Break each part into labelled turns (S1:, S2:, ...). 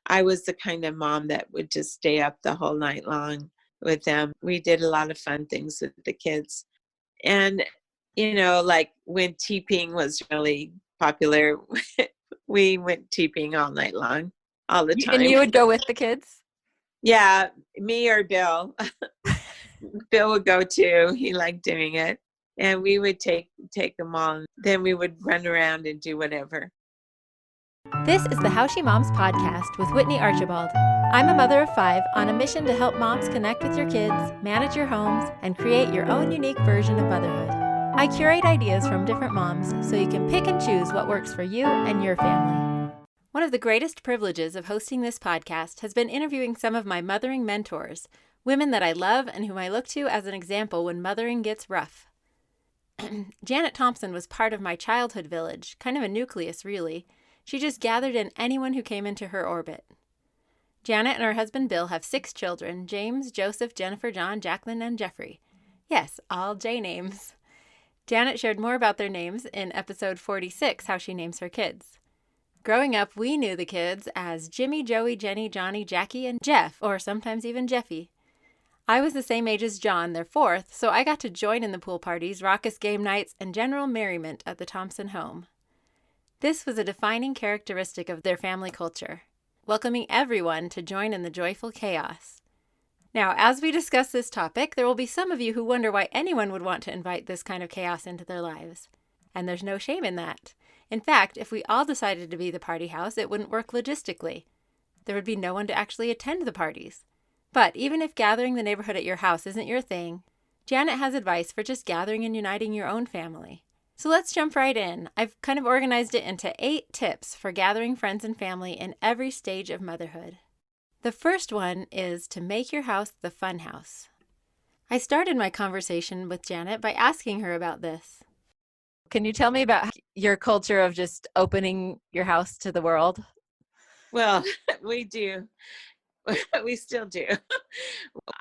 S1: I was the kind of mom that would just stay up the whole night long with them. We did a lot of fun things with the kids. And, like when teeping was really popular, we went teeping all night long, all the
S2: And
S1: time.
S2: you would go with the kids?
S1: Yeah, me or Bill. Bill would go too. He liked doing it. And we would take them all. And then we would run around and do whatever.
S2: This is the How She Moms podcast with Whitney Archibald. I'm a mother of 5 on a mission to help moms connect with your kids, manage your homes, and create your own unique version of motherhood. I curate ideas from different moms so you can pick and choose what works for you and your family. One of the greatest privileges of hosting this podcast has been interviewing some of my mothering mentors, women that I love and whom I look to as an example when mothering gets rough. Janet Thompson was part of my childhood village, kind of a nucleus really. She just gathered in anyone who came into her orbit. Janet and her husband Bill have 6 children, James, Joseph, Jennifer, John, Jacqueline, and Jeffrey. Yes, all J names. Janet shared more about their names in episode 46, How She Names Her Kids. Growing up, we knew the kids as Jimmy, Joey, Jenny, Johnny, Jackie, and Jeff, or sometimes even Jeffy. I was the same age as John, their 4th, so I got to join in the pool parties, raucous game nights, and general merriment at the Thompson home. This was a defining characteristic of their family culture, welcoming everyone to join in the joyful chaos. Now, as we discuss this topic, there will be some of you who wonder why anyone would want to invite this kind of chaos into their lives. And there's no shame in that. In fact, if we all decided to be the party house, it wouldn't work logistically. There would be no one to actually attend the parties. But even if gathering the neighborhood at your house isn't your thing, Janet has advice for just gathering and uniting your own family. So let's jump right in. I've kind of organized it into 8 tips for gathering friends and family in every stage of motherhood. The first one is to make your house the fun house. I started my conversation with Janet by asking her about this. Can you tell me about your culture of just opening your house to the world?
S1: Well, we do. We still do.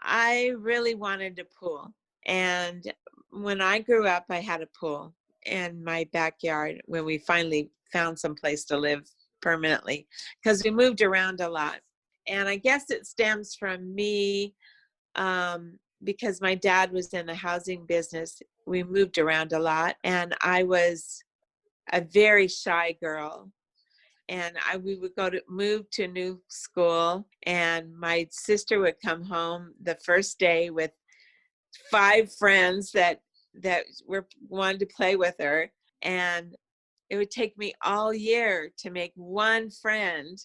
S1: I really wanted a pool. And when I grew up, I had a pool in my backyard when we finally found some place to live permanently, because we moved around a lot. And I guess it stems from me, because my dad was in the housing business. We moved around a lot, and I was a very shy girl. And we would move to a new school, and my sister would come home the first day with 5 friends that wanted to play with her, and it would take me all year to make one friend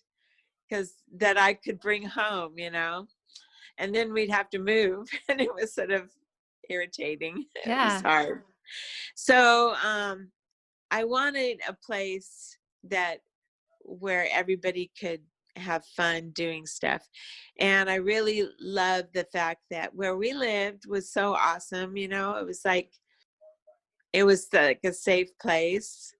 S1: that I could bring home, and then we'd have to move, and it was sort of irritating.
S2: Yeah.
S1: It was hard. So I wanted a place where everybody could have fun doing stuff. And I really loved the fact that where we lived was so awesome. It was like a safe place.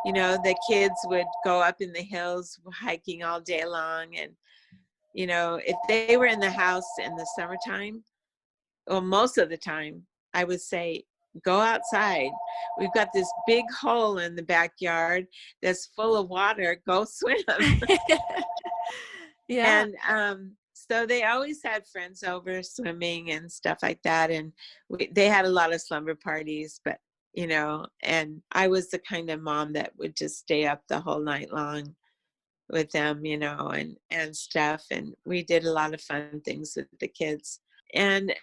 S1: The kids would go up in the hills hiking all day long. And, if they were in the house in the summertime, well, most of the time, I would say, go outside. We've got this big hole in the backyard that's full of water. Go swim.
S2: Yeah.
S1: And so they always had friends over swimming and stuff like that. And they had a lot of slumber parties, but, and I was the kind of mom that would just stay up the whole night long with them, and stuff. And we did a lot of fun things with the kids. And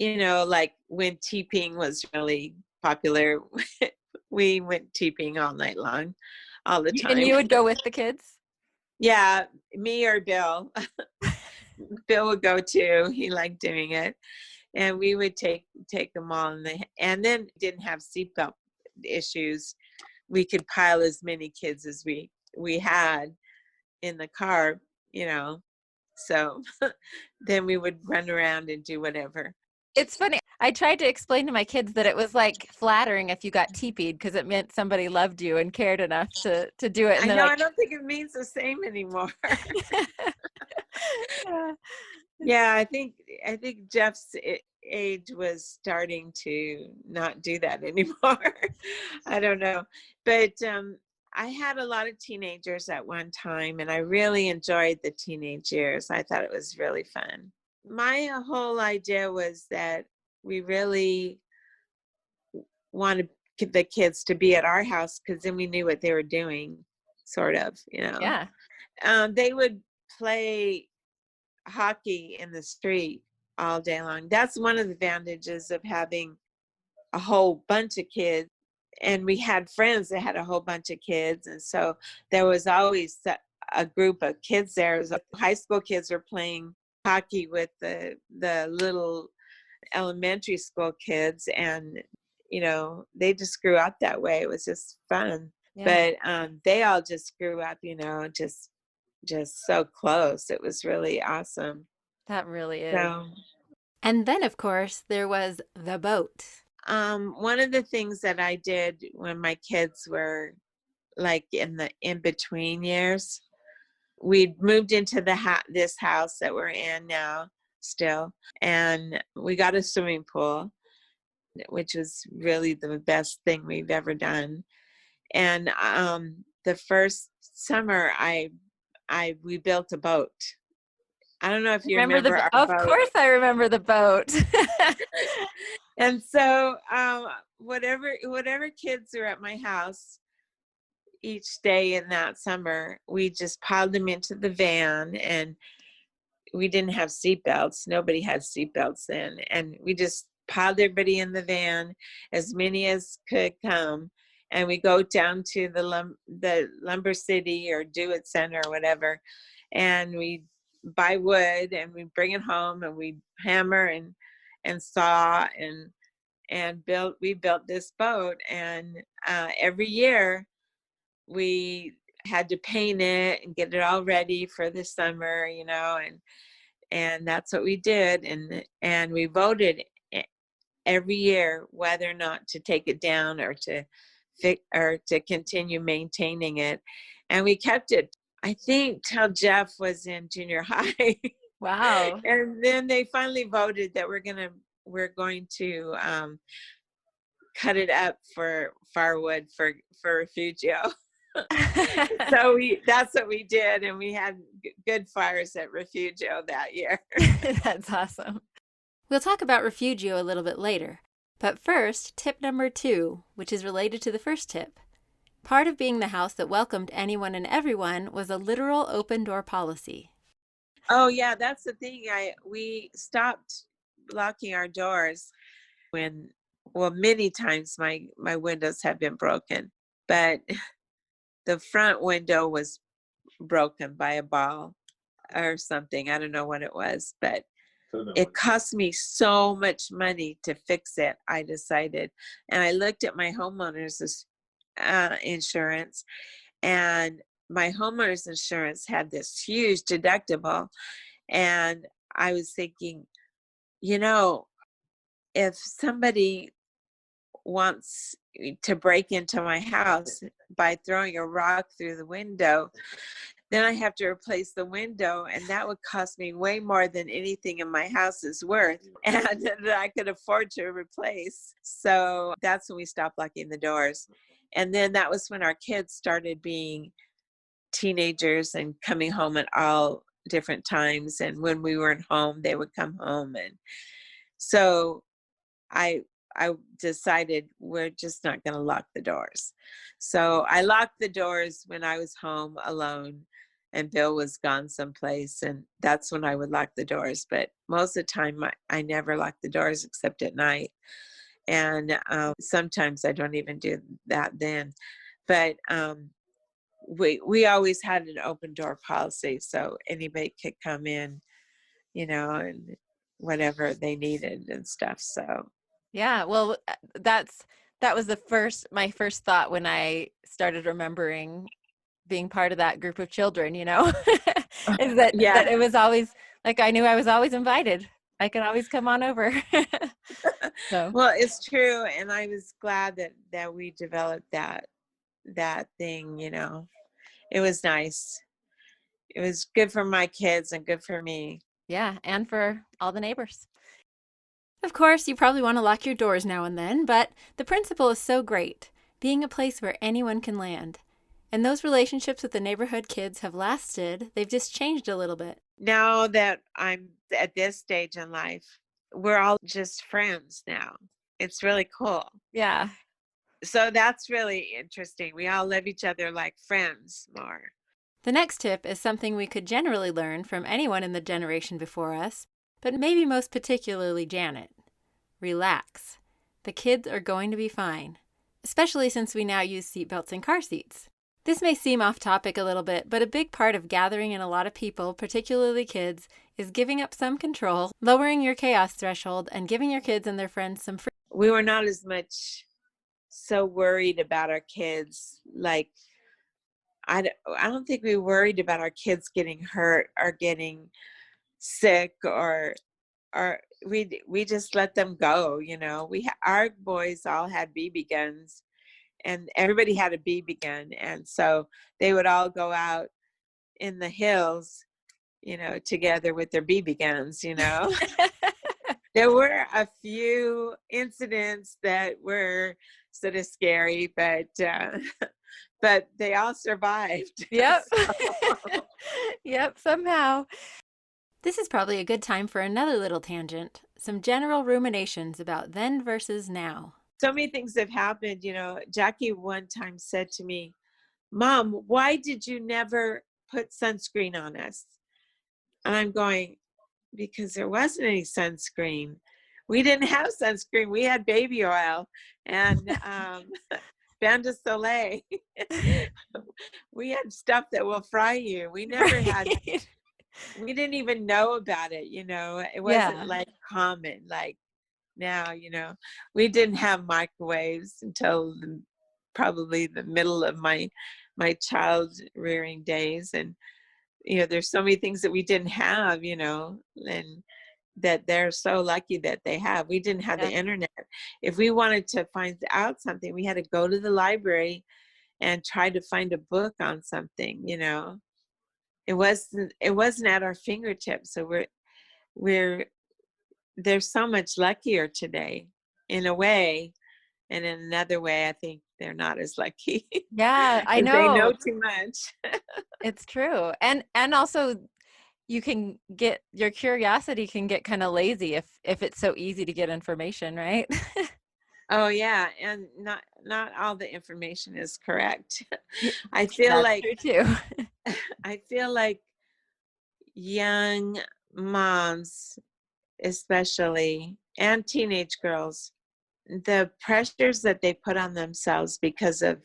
S1: like when teeping was really popular, we went teeping all night long, all the time.
S2: And you would go with the kids?
S1: Yeah, me or Bill. Bill would go too. He liked doing it. And we would take them all. And then didn't have seatbelt issues. We could pile as many kids as we had in the car, So then we would run around and do whatever.
S2: It's funny. I tried to explain to my kids that it was like flattering if you got teepeed because it meant somebody loved you and cared enough to do it. And
S1: I know.
S2: like,
S1: I don't think it means the same anymore.
S2: Yeah.
S1: Yeah, I think Jeff's age was starting to not do that anymore. I don't know, but I had a lot of teenagers at one time, and I really enjoyed the teenage years. I thought it was really fun. My whole idea was that we really wanted the kids to be at our house because then we knew what they were doing, sort of, you know.
S2: Yeah.
S1: They would play hockey in the street all day long. That's one of the advantages of having a whole bunch of kids. And we had friends that had a whole bunch of kids. And so there was always a group of kids there. It was high school kids were playing hockey with the little elementary school kids. And, you know, they just grew up that way. It was just fun.
S2: Yeah.
S1: But they all just grew up, you know, just so close. It was really awesome.
S2: That really is.
S1: So
S2: And then, of course, there was the boat.
S1: one of the things that I did when my kids were like in the in between years, we moved into this house that we're in now still, and we got a swimming pool, which was really the best thing we've ever done. And the first summer we built a boat. I don't know if you remember our
S2: Of
S1: boat.
S2: course I remember the boat.
S1: And so whatever kids were at my house each day in that summer, we just piled them into the van, and we didn't have seatbelts. Nobody had seatbelts then. And we just piled everybody in the van, as many as could come. And we go down to the Lumber City or Do It Center or whatever. And we buy wood and we bring it home and we hammer and saw and we built this boat. And every year we had to paint it and get it all ready for the summer, you know, and that's what we did. And we voted every year whether or not to take it down or to continue maintaining it. And we kept it, I think, till Jeff was in junior high.
S2: Wow.
S1: And then they finally voted that we're going to cut it up for firewood for Refugio. So that's what we did, and we had good fires at Refugio that year.
S2: That's awesome. We'll talk about Refugio a little bit later. But first, tip number 2, which is related to the first tip. Part of being the house that welcomed anyone and everyone was a literal open door policy.
S1: Oh yeah, that's the thing. We stopped locking our doors many times my windows have been broken, but the front window was broken by a ball or something. I don't know what it was, but it cost me so much money to fix it, I decided. And I looked at my homeowner's insurance, and my homeowner's insurance had this huge deductible. And I was thinking, you know, if somebody wants to break into my house by throwing a rock through the window, then I have to replace the window, and that would cost me way more than anything in my house is worth, and that I could afford to replace. So that's when we stopped locking the doors. And then that was when our kids started being teenagers and coming home at all different times. And when we weren't home, they would come home. And so I decided we're just not going to lock the doors. So I locked the doors when I was home alone and Bill was gone someplace, and that's when I would lock the doors. But most of the time I never lock the doors except at night. And sometimes I don't even do that then. But we always had an open door policy, so anybody could come in, you know, and whatever they needed and stuff. So
S2: Yeah, well, that was my first thought when I started remembering being part of that group of children, you know, is that it was always like I knew I was always invited. I can always come on over. So.
S1: Well, it's true, and I was glad that we developed that thing, you know. It was nice. It was good for my kids and good for me.
S2: Yeah, and for all the neighbors. Of course, you probably want to lock your doors now and then, but the principle is so great, being a place where anyone can land. And those relationships with the neighborhood kids have lasted. They've just changed a little bit.
S1: Now that I'm at this stage in life, we're all just friends now. It's really cool.
S2: Yeah.
S1: So that's really interesting. We all love each other like friends more.
S2: The next tip is something we could generally learn from anyone in the generation before us, but maybe most particularly Janet. Relax. The kids are going to be fine, especially since we now use seatbelts in car seats. This may seem off topic a little bit, but a big part of gathering in a lot of people, particularly kids, is giving up some control, lowering your chaos threshold, and giving your kids and their friends some freedom.
S1: We were not as much so worried about our kids. Like, I don't think we worried about our kids getting hurt or getting sick, or we just let them go. Our boys all had BB guns, and everybody had a BB gun, and so they would all go out in the hills, together with their BB guns. There were a few incidents that were sort of scary, but but they all survived.
S2: Yep. Yep, somehow. This is probably a good time for another little tangent, some general ruminations about then versus now.
S1: So many things have happened. Jackie one time said to me, "Mom, why did you never put sunscreen on us?" And I'm going, because there wasn't any sunscreen. We didn't have sunscreen. We had baby oil and Bain de Soleil. We had stuff that will fry you. We never had, we didn't even know about it. It wasn't like common, like now. We didn't have microwaves until probably the middle of my child rearing days. And there's so many things that we didn't have, and that they're so lucky that they have. We didn't have the internet. If we wanted to find out something, we had to go to the library and try to find a book on something. It wasn't at our fingertips. So they're so much luckier today in a way, and in another way I think they're not as lucky.
S2: Yeah, I know.
S1: They know too much.
S2: It's true. And also you can get, your curiosity can get kind of lazy if it's so easy to get information, right?
S1: Oh yeah, and not all the information is correct. I feel
S2: That's
S1: like
S2: true too.
S1: I feel like young moms, especially, and teenage girls, the pressures that they put on themselves because of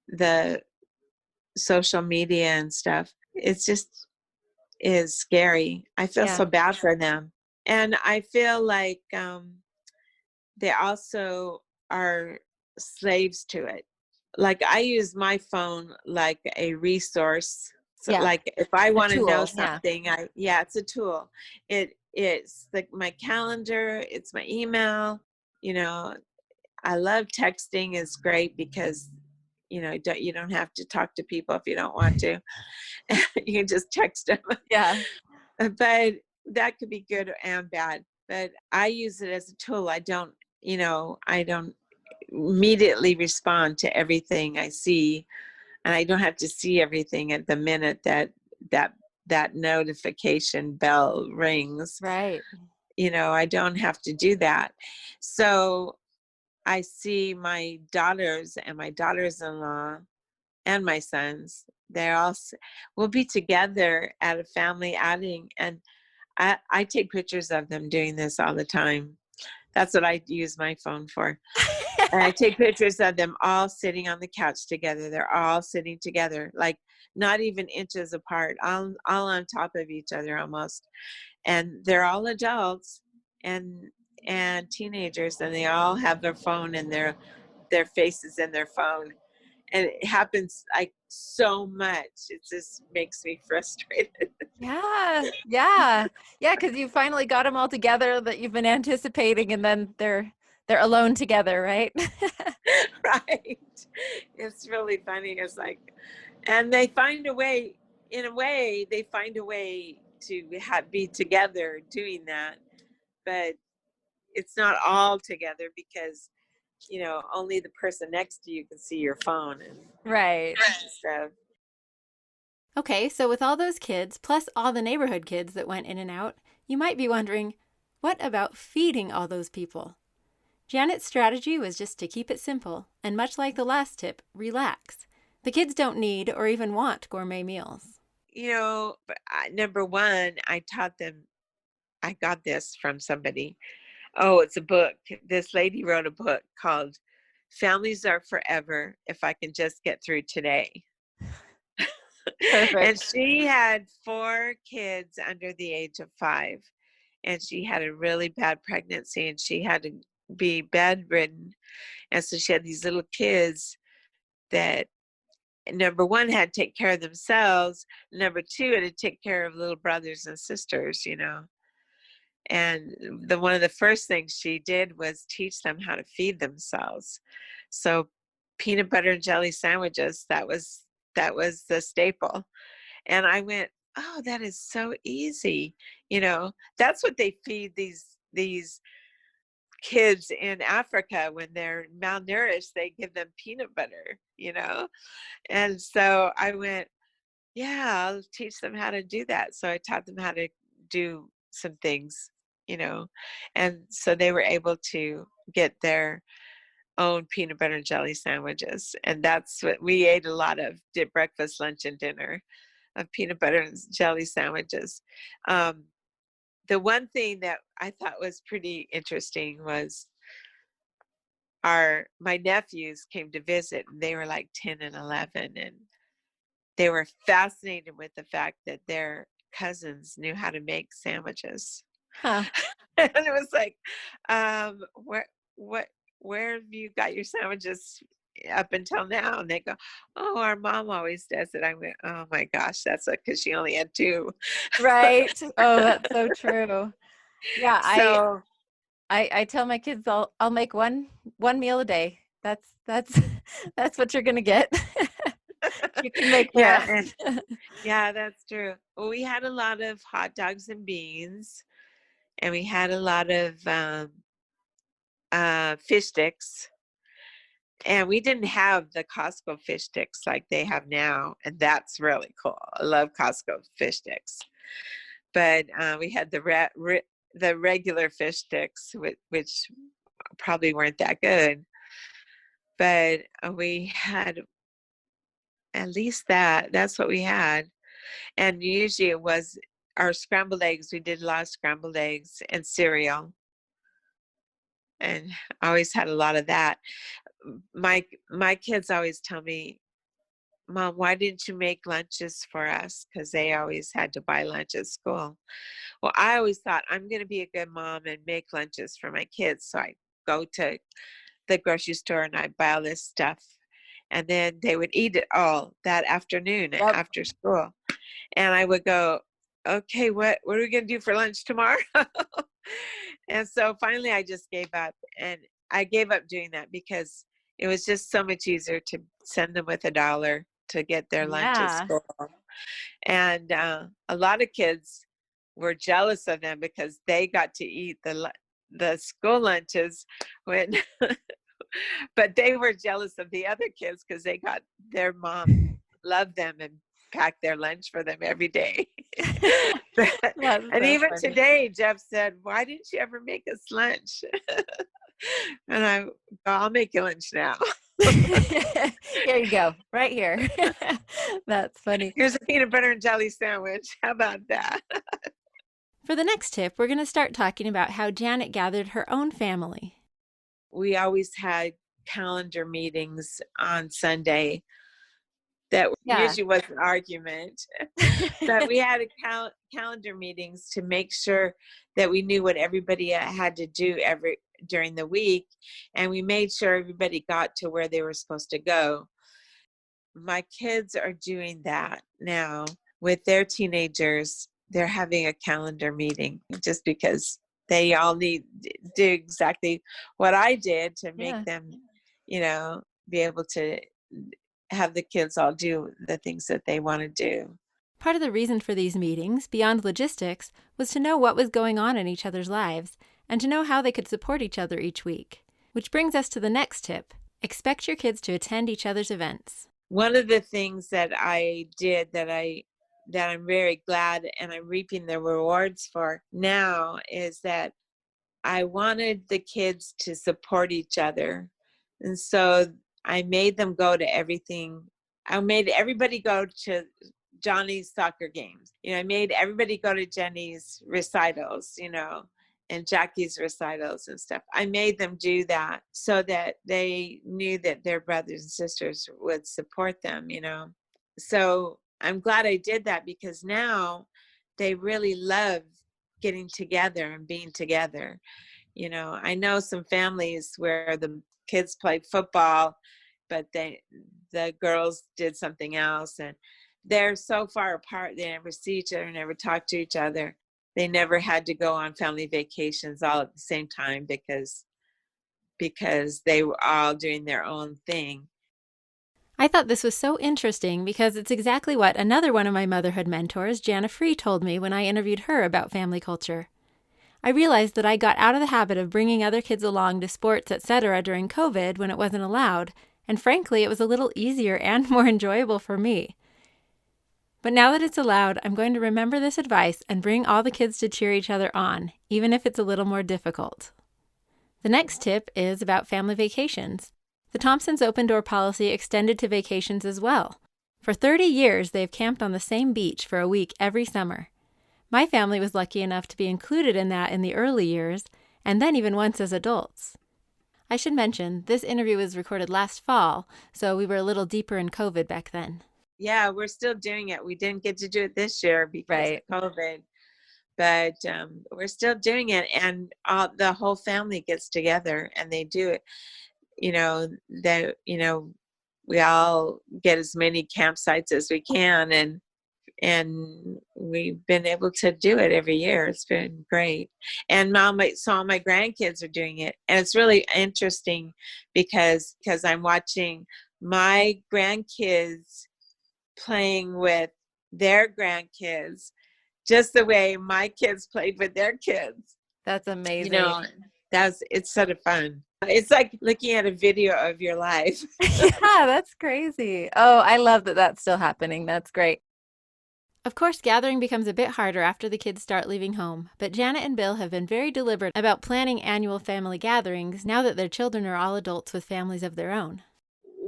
S1: the social media and stuff, it's just is scary. I feel so bad for them. And I feel like they also are slaves to it. Like, I use my phone like a resource. So like if I want to know something, it's a tool. It's like my calendar, it's my email. I love texting. Is great because you don't have to talk to people if you don't want to. You can just text them. But that could be good and bad. But I use it as a tool. I don't immediately respond to everything I see, and I don't have to see everything at the minute that notification bell rings.
S2: Right.
S1: I don't have to do that. So I see my daughters and my daughters-in-law and my sons. We'll be together at a family outing, and I take pictures of them doing this all the time. That's what I use my phone for. And I take pictures of them all sitting on the couch together. They're all sitting together, like not even inches apart, all on top of each other almost. And they're all adults and teenagers, and they all have their phone and their faces in their phone. And it happens like so much. It just makes me frustrated.
S2: Yeah, because you finally got them all together that you've been anticipating, and then they're alone together, right?
S1: Right. It's really funny. It's like, and they find a way, they find a way to be together doing that. But it's not all together because only the person next to you can see your phone and
S2: Right.
S1: stuff.
S2: Okay, so with all those kids, plus all the neighborhood kids that went in and out, you might be wondering, what about feeding all those people? Janet's strategy was just to keep it simple, and much like the last tip, relax. The kids don't need or even want gourmet meals.
S1: But number one, I taught them, I got this from somebody. Oh, it's a book. This lady wrote a book called Families Are Forever If I Can Just Get Through Today. And
S2: Perfect.
S1: she had 4 kids under the age of 5. And she had a really bad pregnancy and she had to be bedridden. And so she had these little kids that, number one, had to take care of themselves. Number two, had to take care of little brothers and sisters. And one of the first things she did was teach them how to feed themselves. So peanut butter and jelly sandwiches, that was the staple. And I went, oh, that is so easy. That's what they feed these kids in Africa when they're malnourished. They give them peanut butter. And so I went, yeah, I'll teach them how to do that. So I taught them how to do some things. And so they were able to get their own peanut butter and jelly sandwiches. And that's what we ate a lot of, did breakfast, lunch, and dinner of peanut butter and jelly sandwiches. The one thing that I thought was pretty interesting was my nephews came to visit and they were like 10 and 11, and they were fascinated with the fact that their cousins knew how to make sandwiches.
S2: Huh.
S1: And it was like, where what where have you got your sandwiches up until now? And they go, oh, our mom always does it. I went, oh my gosh, that's because she only had 2.
S2: Right. Oh, that's so true. Yeah, I
S1: So
S2: I tell my kids I'll make one meal a day. That's that's what you're gonna get. You can make the
S1: yeah, and
S2: rest.
S1: yeah, that's true. Well, we had a lot of hot dogs and beans, and we had a lot of fish sticks. And we didn't have the Costco fish sticks like they have now, and that's really cool. I love Costco fish sticks. But we had the regular fish sticks, which probably weren't that good. But we had at least that's what we had. And usually it was our scrambled eggs. We did a lot of scrambled eggs and cereal, and I always had a lot of that. My kids always tell me, Mom, why didn't you make lunches for us? Because they always had to buy lunch at school. Well, I always thought I'm going to be a good mom and make lunches for my kids. So I go to the grocery store and I buy all this stuff. And then they would eat it all that afternoon
S2: Yep.
S1: after school. And I would go, okay, what are we going to do for lunch tomorrow? And so finally I just gave up. And I gave up doing that because it was just so much easier to send them with $1 to get their lunch at
S2: Yeah.
S1: school. And a lot of kids were jealous of them because they got to eat the school lunches when but they were jealous of the other kids because they got their mom loved them and packed their lunch for them every day.
S2: That's
S1: And
S2: so
S1: even
S2: funny.
S1: today Jeff said, why didn't you ever make us lunch? And I'll make you lunch now.
S2: Here you go, right here. That's funny.
S1: Here's a peanut butter and jelly sandwich. How about that?
S2: For the next tip, we're going to start talking about how Janet gathered her own family.
S1: We always had calendar meetings on Sunday that
S2: Yeah.
S1: usually was an argument. But we had calendar meetings to make sure that we knew what everybody had to do during the week, and we made sure everybody got to where they were supposed to go. My kids are doing that now with their teenagers. They're having a calendar meeting just because they all need to do exactly what I did to make
S2: Yeah.
S1: them, be able to have the kids all do the things that they want to do.
S2: Part of the reason for these meetings, beyond logistics, was to know what was going on in each other's lives and to know how they could support each other each week. Which brings us to the next tip. Expect your kids to attend each other's events.
S1: One of the things that I did that I'm very glad and I'm reaping the rewards for now is that I wanted the kids to support each other. And so I made them go to everything. I made everybody go to Johnny's soccer games. I made everybody go to Jenny's recitals, and Jackie's recitals and stuff. I made them do that so that they knew that their brothers and sisters would support them, So I'm glad I did that because now they really love getting together and being together. I know some families where the kids played football, but the girls did something else, and they're so far apart. They never see each other, never talk to each other. They never had to go on family vacations all at the same time because they were all doing their own thing.
S2: I thought this was so interesting because it's exactly what another one of my motherhood mentors, Jana Free, told me when I interviewed her about family culture. I realized that I got out of the habit of bringing other kids along to sports, etc. during COVID when it wasn't allowed, and frankly, it was a little easier and more enjoyable for me. But now that it's allowed, I'm going to remember this advice and bring all the kids to cheer each other on, even if it's a little more difficult. The next tip is about family vacations. The Thompson's open door policy extended to vacations as well. For 30 years, they've camped on the same beach for a week every summer. My family was lucky enough to be included in that in the early years, and then even once as adults. I should mention, this interview was recorded last fall, so we were a little deeper in COVID back then.
S1: Yeah, we're still doing it. We didn't get to do it this year because of COVID, but we're still doing it, and the whole family gets together and they do it. We all get as many campsites as we can, and we've been able to do it every year. It's been great. And all my grandkids are doing it, and it's really interesting because I'm watching my grandkids playing with their grandkids just the way my kids played with their kids.
S2: That's amazing.
S1: It's sort of fun. It's like looking at a video of your life.
S2: Yeah, that's crazy. Oh, I love that that's still happening. That's great. Of course, gathering becomes a bit harder after the kids start leaving home, but Janet and Bill have been very deliberate about planning annual family gatherings now that their children are all adults with families of their own.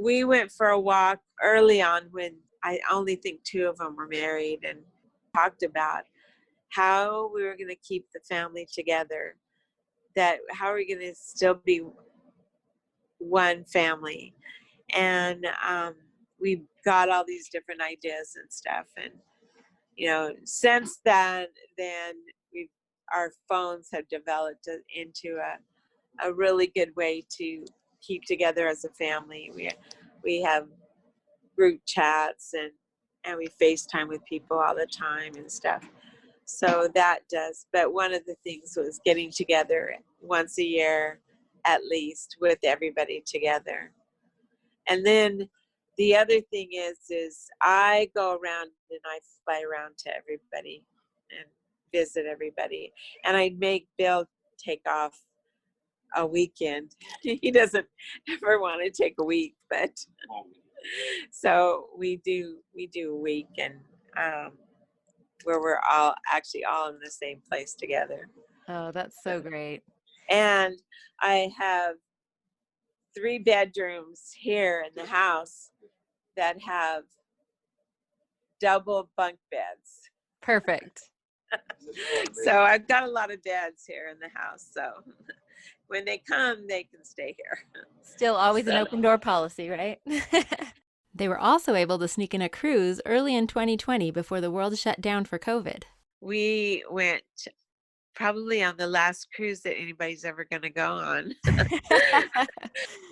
S1: We went for a walk early on when I only think 2 of them were married, and talked about how we were going to keep the family together, that how are we going to still be one family. And we got all these different ideas and stuff. And, since then our phones have developed into a really good way to keep together as a family. We have group chats and we FaceTime with people all the time and stuff. So that does. But one of the things was getting together once a year at least with everybody together. And then the other thing is I go around and I fly around to everybody and visit everybody. And I make Bill take off a weekend. He doesn't ever want to take a week, but so we do a week, and where we're all in the same place together.
S2: Oh, that's so great.
S1: And I have 3 bedrooms here in the house that have double bunk beds.
S2: Perfect.
S1: So I've got a lot of dads here in the house. So when they come, they can stay here.
S2: Still always an open door policy, right? They were also able to sneak in a cruise early in 2020 before the world shut down for COVID.
S1: We went probably on the last cruise that anybody's ever going to go on.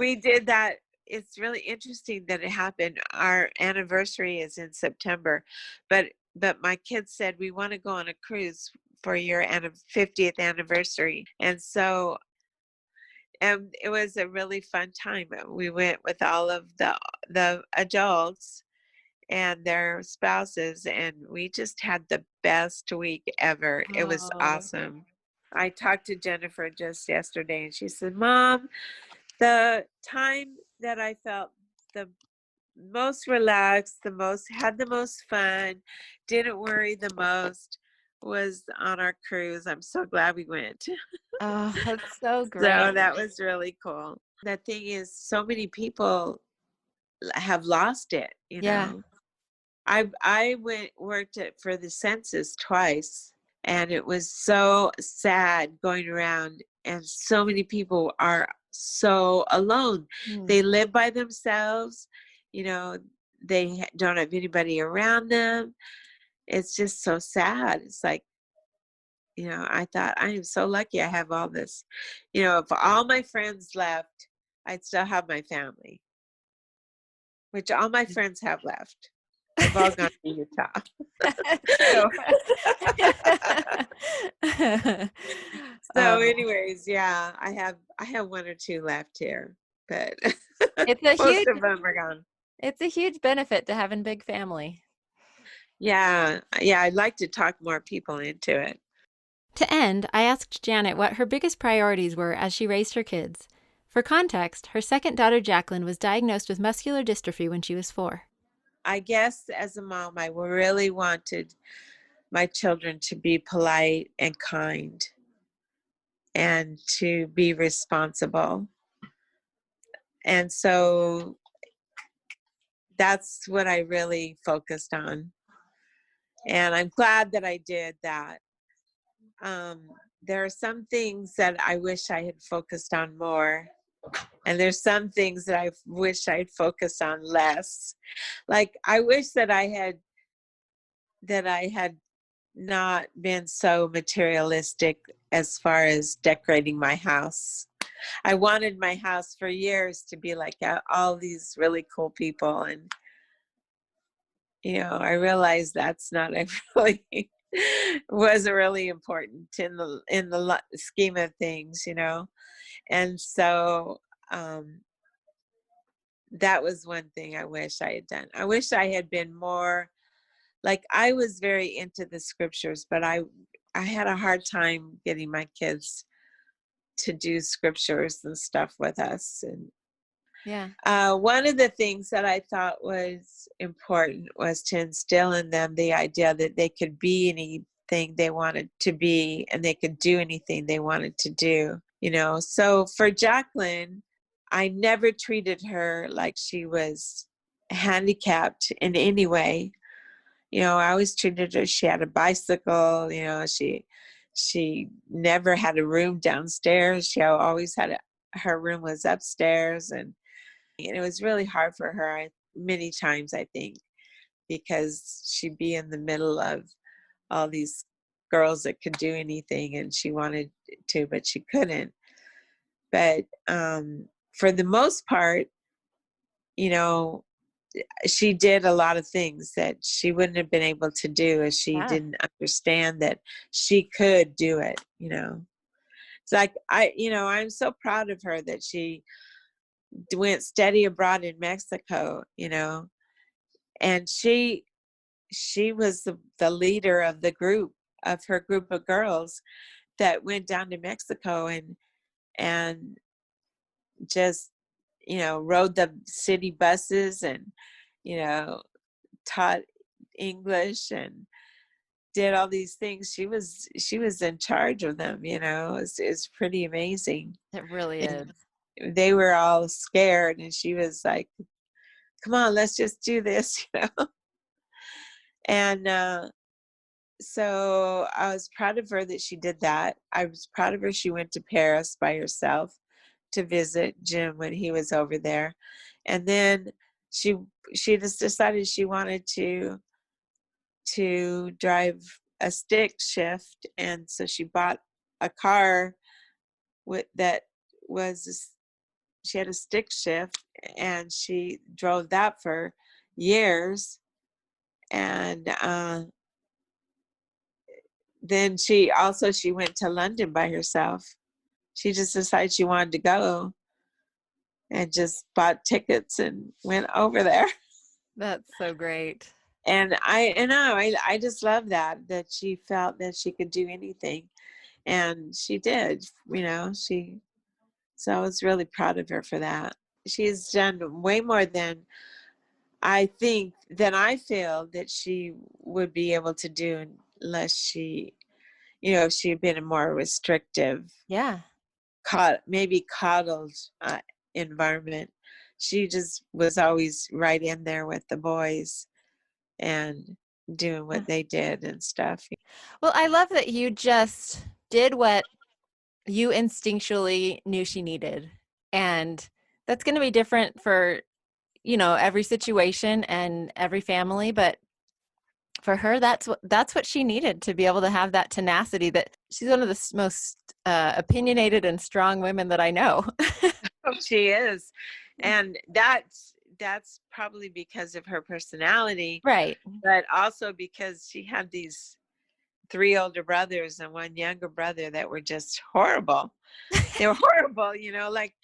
S1: We did that. It's really interesting that it happened. Our anniversary is in September, but my kids said, we want to go on a cruise for your 50th anniversary. And so it was a really fun time. We went with all of the adults and their spouses, and we just had the best week ever. It was awesome. I talked to Jennifer just yesterday, and she said, Mom, The time that I felt the most relaxed, had the most fun, didn't worry the most was on our cruise. I'm so glad we went.
S2: Oh, that's so
S1: So
S2: great.
S1: that was really cool. The thing is, so many people have lost it, you
S2: Yeah.
S1: know. I worked for the census twice, and it was so sad going around, and so many people are so alone.
S2: Hmm.
S1: They live by themselves, you know, they don't have anybody around them. It's just so sad. It's like, I thought, I am so lucky I have all this. If all my friends left, I'd still have my family, which all my friends have left. They've all gone to Utah.
S2: True.
S1: So
S2: Oh,
S1: anyways, yeah, I have one or two left here, but
S2: it's a
S1: most
S2: huge
S1: of them are gone.
S2: it's a huge benefit to having big family.
S1: Yeah, yeah, I'd like to talk more people into it.
S2: To end, I asked Janet what her biggest priorities were as she raised her kids. For context, her second daughter Jacqueline was diagnosed with muscular dystrophy when she was 4.
S1: I guess as a mom, I really wanted my children to be polite and kind and to be responsible. And so that's what I really focused on. And I'm glad that I did that. There are some things that I wish I had focused on more. And there's some things that I wish I'd focused on less. Like I wish that I had not been so materialistic as far as decorating my house. I wanted my house for years to be like all these really cool people, and I realized that's not really wasn't really important in the scheme of things, and so um, that was one thing I wish I had done. I wish I had been more like I was very into the scriptures, but I had a hard time getting my kids to do scriptures and stuff with us. And
S2: Yeah.
S1: one of the things that I thought was important was to instill in them the idea that they could be anything they wanted to be and they could do anything they wanted to do. So for Jacqueline, I never treated her like she was handicapped in any way. I always treated her, she had a bicycle, she never had a room downstairs. She always had her room was upstairs, and it was really hard for her many times, I think, because she'd be in the middle of all these girls that could do anything and she wanted to, but she couldn't. But for the most part, you know, she did a lot of things that she wouldn't have been able to do if she
S2: Yeah.
S1: didn't understand that she could do it. It's like I'm so proud of her that she went study abroad in Mexico, and she was the leader of her group of girls that went down to Mexico and just rode the city buses and you know taught English and did all these things. She was in charge of them. It's pretty amazing.
S2: It really is.
S1: And they were all scared, and she was like, "Come on, let's just do this." And so I was proud of her that she did that. I was proud of her she went to Paris by herself to visit Jim when he was over there. And then she just decided she wanted to drive a stick shift, and so she bought a car that was she had a stick shift, and she drove that for years. And then she went to London by herself. She just decided she wanted to go and just bought tickets and went over there.
S2: That's so great.
S1: And I just love that she felt that she could do anything, and she did. She So I was really proud of her for that. She's done way more than I think than I feel that she would be able to do unless she, if she had been a more restrictive,
S2: Yeah.
S1: maybe coddled environment. She just was always right in there with the boys and doing what they did and stuff.
S2: Well, I love that you just did what you instinctually knew she needed. And that's going to be different for, every situation and every family, but for her, that's what she needed to be able to have that tenacity. That she's one of the most opinionated and strong women that I know.
S1: Oh, she is. And that's probably because of her personality,
S2: Right.
S1: but also because she had these 3 older brothers and 1 younger brother that were just horrible. They were horrible, like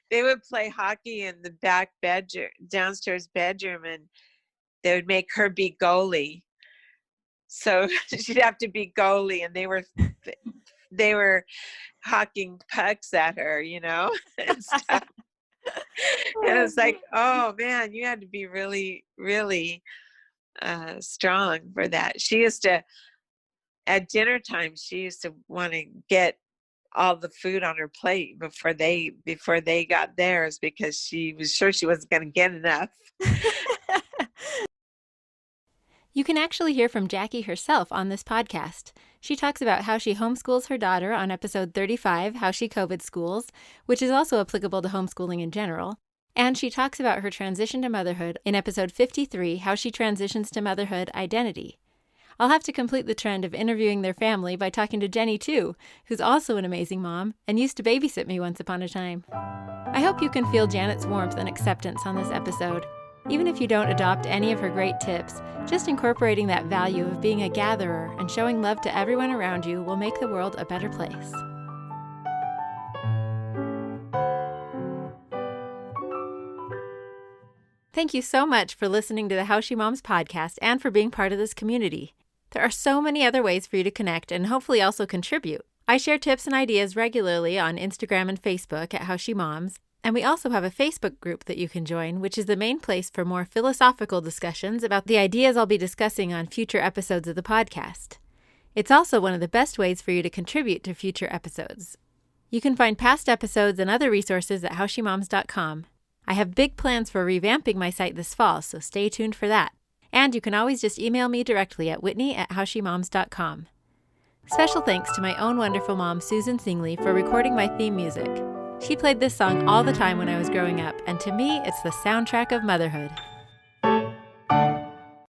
S1: they would play hockey in the downstairs bedroom, and they would make her be goalie. So she'd have to be goalie, and they were hawking pucks at her, and stuff. And it's like, oh man, you had to be really, really strong for that. She used to, at dinner time, she used to want to get all the food on her plate before they got theirs, because she was sure she wasn't going to get enough.
S2: You can actually hear from Jackie herself on this podcast. She talks about how she homeschools her daughter on episode 35, How She COVID Schools, which is also applicable to homeschooling in general. And she talks about her transition to motherhood in episode 53, How She Transitions to Motherhood Identity. I'll have to complete the trend of interviewing their family by talking to Jenny, too, who's also an amazing mom and used to babysit me once upon a time. I hope you can feel Janet's warmth and acceptance on this episode. Even if you don't adopt any of her great tips, just incorporating that value of being a gatherer and showing love to everyone around you will make the world a better place. Thank you so much for listening to the How She Moms podcast and for being part of this community. There are so many other ways for you to connect and hopefully also contribute. I share tips and ideas regularly on Instagram and Facebook at How She Moms, and we also have a Facebook group that you can join, which is the main place for more philosophical discussions about the ideas I'll be discussing on future episodes of the podcast. It's also one of the best ways for you to contribute to future episodes. You can find past episodes and other resources at howshemoms.com. I have big plans for revamping my site this fall, so stay tuned for that. And you can always just email me directly at whitney@howshemoms.com. Special thanks to my own wonderful mom, Susan Singley, for recording my theme music. She played this song all the time when I was growing up, and to me, it's the soundtrack of motherhood.